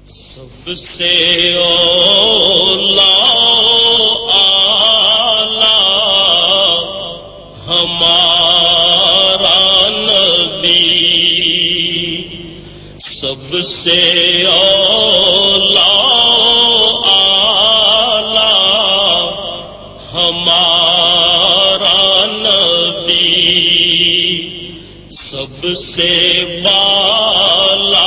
سب سے اولا اعلی ہمارا نبی، سب سے اولا اعلی ہمارا نبی، سب سے بالا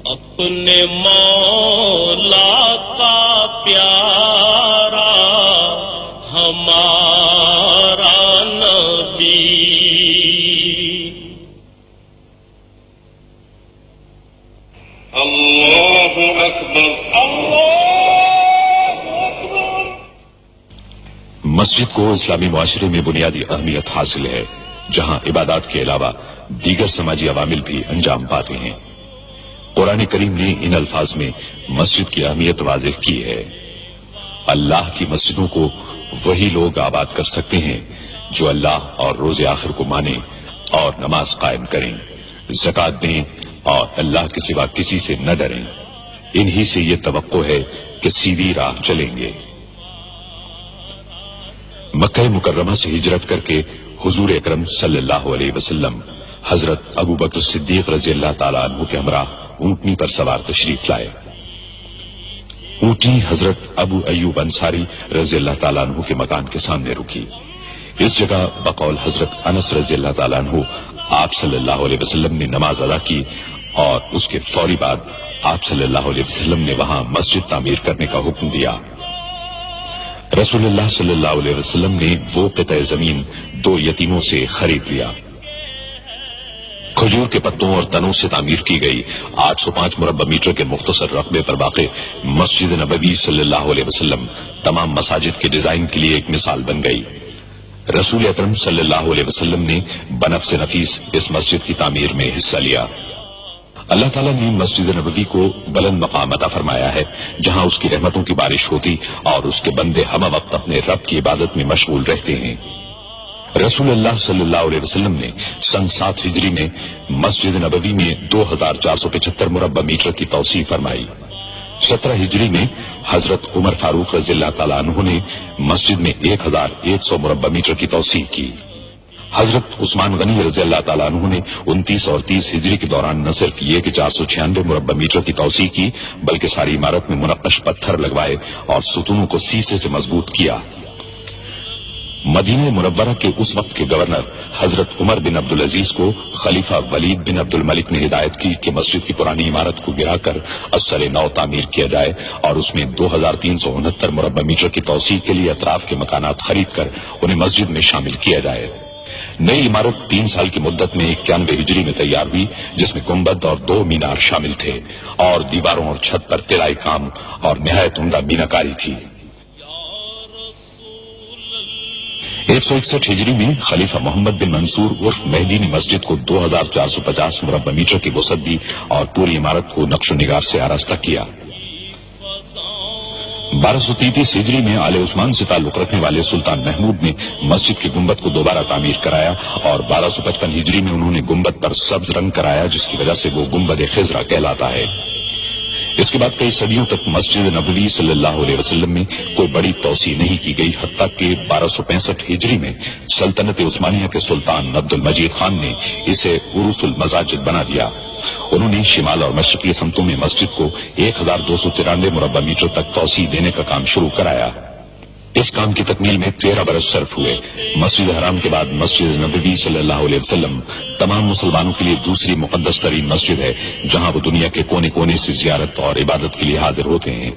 اپنے مولا کا پیارا ہمارا نبی۔ اللہ اکبر، اللہ اکبر۔ مسجد کو اسلامی معاشرے میں بنیادی اہمیت حاصل ہے، جہاں عبادات کے علاوہ دیگر سماجی عوامل بھی انجام پاتے ہیں۔ قرآن کریم نے ان الفاظ میں مسجد کی اہمیت واضح کی ہے۔ اللہ کی مسجدوں کو وہی لوگ آباد کر سکتے ہیں جو اللہ اور روز آخر کو مانیں اور نماز قائم کریں، زکوٰۃ دیں اور اللہ کے سوا کسی سے نہ ڈریں۔ انہی سے یہ توقع ہے کہ سیدھی راہ چلیں گے۔ مکہ مکرمہ سے ہجرت کر کے حضور اکرم صلی اللہ علیہ وسلم حضرت ابو بکر صدیق رضی اللہ تعالیٰ عنہ کے ہمراہ اونٹنی پر سوار تشریف لائے۔ اونٹنی حضرت ابو ایوب انصاری رضی اللہ تعالیٰ عنہ کے مکان کے سامنے رکی۔ اس جگہ بقول حضرت انس رضی اللہ تعالیٰ عنہ آپ صلی اللہ علیہ وسلم نے نماز ادا کی، اور اس کے فوری بعد آپ صلی اللہ علیہ وسلم نے وہاں مسجد تعمیر کرنے کا حکم دیا۔ رسول اللہ صلی اللہ علیہ وسلم نے وہ قطع زمین 2 یتیموں سے خرید لیا۔ کھجور کے پتوں اور تنوں سے تعمیر کی گئی 805 مربع میٹر کے مختصر رقبے پر واقع مسجد نبوی صلی اللہ علیہ وسلم تمام مساجد کے ڈیزائن کے لیے ایک مثال بن گئی۔ رسول اکرم صلی اللہ علیہ وسلم نے بنفس نفیس اس مسجد کی تعمیر میں حصہ لیا۔ اللہ تعالیٰ نے مسجد نبوی کو بلند مقام عطا فرمایا ہے، جہاں اس کی رحمتوں کی بارش ہوتی اور اس کے بندے ہم وقت اپنے رب کی عبادت میں مشغول رہتے ہیں۔ رسول اللہ صلی اللہ علیہ وسلم نے سن 7 ہجری میں مسجد نبوی میں 2475 مربع میٹر کی توسیع فرمائی۔ 17 ہجری میں حضرت عمر فاروق رضی اللہ تعالیٰ عنہ نے مسجد میں 1100 مربع میٹر کی توسیع کی۔ حضرت عثمان غنی رضی اللہ تعالیٰ عنہ نے 29 اور 30 ہجری کے دوران نہ صرف یہ کہ 496 مربع میٹر کی توسیع کی، بلکہ ساری عمارت میں منقش پتھر لگوائے اور ستونوں کو سیسے سے مضبوط کیا۔ مدینہ منورہ کے اس وقت کے گورنر حضرت عمر بن عبدالعزیز کو خلیفہ ولید بن عبد الملک نے ہدایت کی کہ مسجد کی پرانی عمارت کو گرا کر اثر نو تعمیر کیا جائے اور اس میں 2369 مربع میٹر کی توسیع کے لیے اطراف کے مکانات خرید کر انہیں مسجد میں شامل کیا جائے۔ نئی عمارت 3 سال کی مدت میں 91 ہجری میں تیار ہوئی، جس میں گنبد اور 2 مینار شامل تھے اور دیواروں اور چھت پر طلائی کام اور نہایت عمدہ میناکاری تھی۔ 161 ہجری میں خلیفہ محمد بن منصور عرف مہدی نے مسجد کو 2450 مربع میٹر کی وسعت دی اور پوری عمارت کو نقش و نگار سے آراستہ کیا۔ 1233 ہجری میں آل عثمان سے تعلق رکھنے والے سلطان محمود نے مسجد کے گنبد کو دوبارہ تعمیر کرایا اور 1255 ہجری میں انہوں نے گنبد پر سبز رنگ کرایا، جس کی وجہ سے وہ گنبد خضرا کہلاتا ہے۔ اس کے بعد کئی صدیوں تک مسجد نبوی صلی اللہ علیہ وسلم میں کوئی بڑی توسیع نہیں کی گئی، حتیٰ کہ 1265 ہجری میں سلطنت عثمانیہ کے سلطان عبد المجید خان نے اسے عروس المساجد بنا دیا۔ انہوں نے شمال اور مشرقی سمتوں میں مسجد کو 1293 مربع میٹر تک توسیع دینے کا کام شروع کرایا۔ اس کام کی تکمیل میں 13 برس صرف ہوئے۔ مسجد حرام کے بعد مسجد نبوی صلی اللہ علیہ وسلم تمام مسلمانوں کے لیے دوسری مقدس ترین مسجد ہے، جہاں وہ دنیا کے کونے کونے سے زیارت اور عبادت کے لیے حاضر ہوتے ہیں۔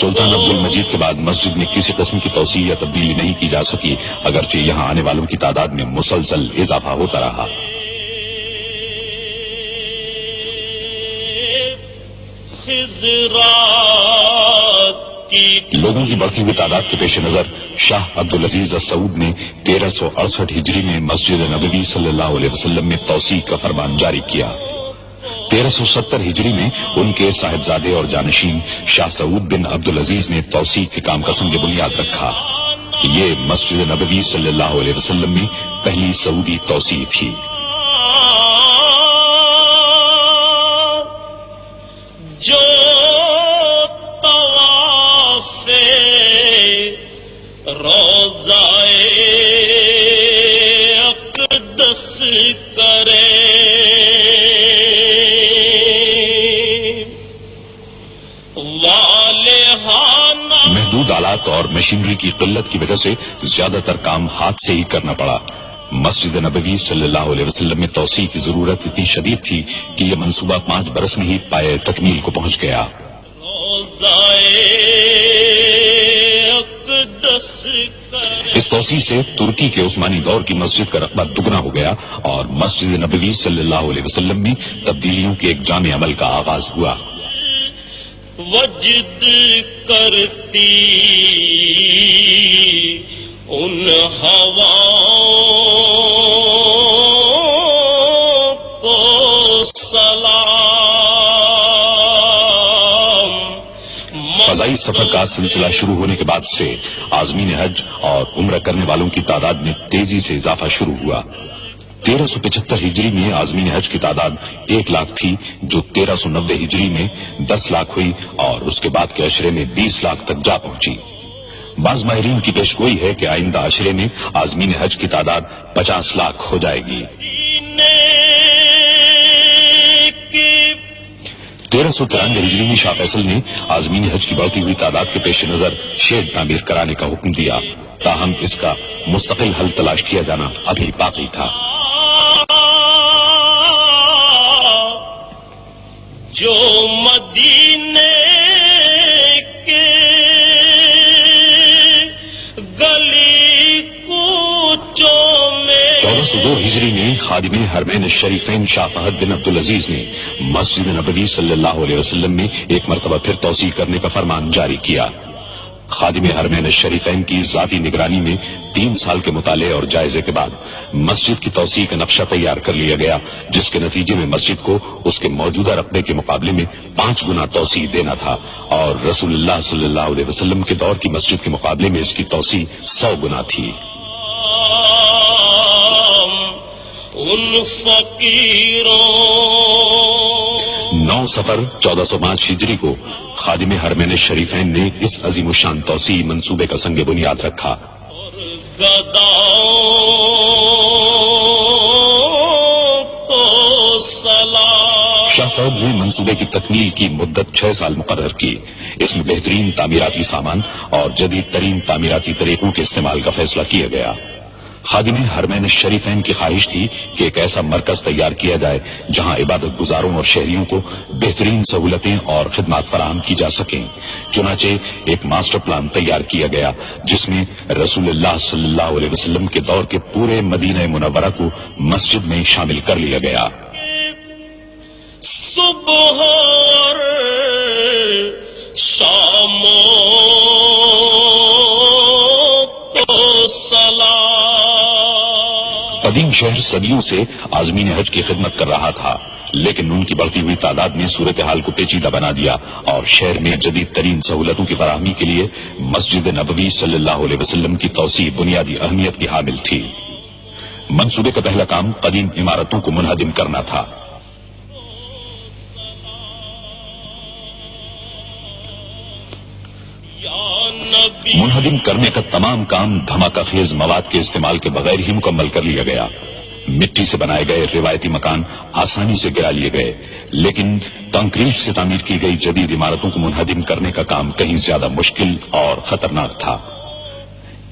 سلطان عبد المجید کے بعد مسجد میں کسی قسم کی توسیع یا تبدیلی نہیں کی جا سکی، اگرچہ یہاں آنے والوں کی تعداد میں مسلسل اضافہ ہوتا رہا۔ لوگوں کی بڑھتی ہوئی تعداد کے پیش نظر شاہ عبدالعزیز السعود نے 1368 ہجری میں مسجد نبوی صلی اللہ علیہ وسلم میں توسیع کا فرمان جاری کیا۔ 1370 ہجری میں ان کے صاحبزادے اور جانشین شاہ سعود بن عبدالعزیز نے توسیع کے کام کا سنگ بنیاد رکھا۔ یہ مسجد نبوی صلی اللہ علیہ وسلم میں پہلی سعودی توسیع تھی۔ جو طواف روضہ اقدس کرے، محدود آلات اور مشینری کی قلت کی وجہ سے زیادہ تر کام ہاتھ سے ہی کرنا پڑا۔ مسجد نبوی صلی اللہ علیہ وسلم میں توسیع کی ضرورت اتنی شدید تھی کہ یہ منصوبہ 5 برس میں ہی پائے تکمیل کو پہنچ گیا۔ اس توسیع سے ترکی کے عثمانی دور کی مسجد کا رقبہ دگنا ہو گیا اور مسجد نبوی صلی اللہ علیہ وسلم میں تبدیلیوں کے ایک جامع عمل کا آغاز ہوا۔ وجد کرتی ان ہواؤں کو سلام۔ فضائی سفر کا سلسلہ شروع ہونے کے بعد سے عازمین حج اور عمرہ کرنے والوں کی تعداد میں تیزی سے اضافہ شروع ہوا۔ 1375 ہجری میں عازمین حج کی تعداد 1 لاکھ تھی، جو 1390 ہجری میں 10 لاکھ ہوئی اور اس کے بعد کے عشرے میں 20 لاکھ تک جا پہنچی۔ بعض ماہرین کی پیشگوئی ہے کہ آئندہ عشرے میں عازمین حج کی تعداد 50 لاکھ ہو جائے گی۔ 1393 ہجری میں شاہ فیصل نے عازمین حج کی بڑھتی ہوئی تعداد کے پیش نظر شیڈ تعمیر کرانے کا حکم دیا، تاہم اس کا مستقل حل تلاش کیا جانا ابھی باقی تھا۔ جو مدینے کے گلی کوچوں میں 1402 ہجری میں خادم حرمین الشریفین شاہ فہد بن عبدالعزیز نے مسجد نبوی صلی اللہ علیہ وسلم میں ایک مرتبہ پھر توسیع کرنے کا فرمان جاری کیا۔ خادم حرمین الشریفین کی ذاتی نگرانی میں 3 سال کے مطالعے اور جائزے کے بعد مسجد کی توسیع کا نقشہ تیار کر لیا گیا، جس کے نتیجے میں مسجد کو اس کے موجودہ رقبے کے مقابلے میں 5 گنا توسیع دینا تھا، اور رسول اللہ صلی اللہ علیہ وسلم کے دور کی مسجد کے مقابلے میں اس کی توسیع 100 گنا تھی۔ ان فقیروں 9 صفر 1405 ہجری کو خادم حرمین الشریفین نے اس عظیم الشان توسیع منصوبے کا سنگ بنیاد رکھا۔ گداؤں کو سلام۔ شاہ فہد نے منصوبے کی تکمیل کی مدت 6 سال مقرر کی۔ اس میں بہترین تعمیراتی سامان اور جدید ترین تعمیراتی طریقوں کے استعمال کا فیصلہ کیا گیا۔ خادم حرمین الشریفین کی خواہش تھی کہ ایک ایسا مرکز تیار کیا جائے جہاں عبادت گزاروں اور شہریوں کو بہترین سہولتیں اور خدمات فراہم کی جا سکیں۔ چنانچہ ایک ماسٹر پلان تیار کیا گیا جس میں رسول اللہ صلی اللہ علیہ وسلم کے دور کے پورے مدینہ منورہ کو مسجد میں شامل کر لیا گیا۔ صبح اور شام کو سلام۔ قدیم شہر صدیوں سے عازمین حج کی خدمت کر رہا تھا، لیکن ان کی بڑھتی ہوئی تعداد نے صورتحال کو پیچیدہ بنا دیا اور شہر میں جدید ترین سہولتوں کی فراہمی کے لیے مسجد نبوی صلی اللہ علیہ وسلم کی توسیع بنیادی اہمیت کی حامل تھی۔ منصوبے کا پہلا کام قدیم عمارتوں کو منہدم کرنا تھا۔ منہدم کرنے کا تمام کام دھماکہ خیز مواد کے استعمال کے بغیر ہی مکمل کر لیا گیا۔ مٹی سے بنائے گئے روایتی مکان آسانی سے گرا لیے گئے، لیکن کنکریٹ سے تعمیر کی گئی جدید عمارتوں کو منہدم کرنے کا کام کہیں زیادہ مشکل اور خطرناک تھا۔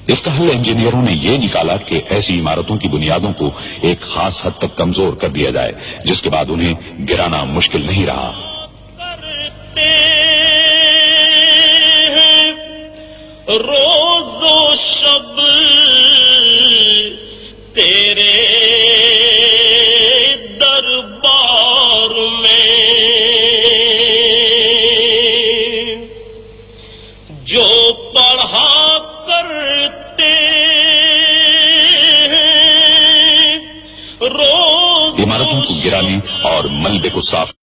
اس کا حل انجینئروں نے یہ نکالا کہ ایسی عمارتوں کی بنیادوں کو ایک خاص حد تک کمزور کر دیا جائے، جس کے بعد انہیں گرانا مشکل نہیں رہا۔ روز و شب تیرے دربار میں جو پڑھا کرتے روز عمارتوں کو گرانے اور ملبے کو صاف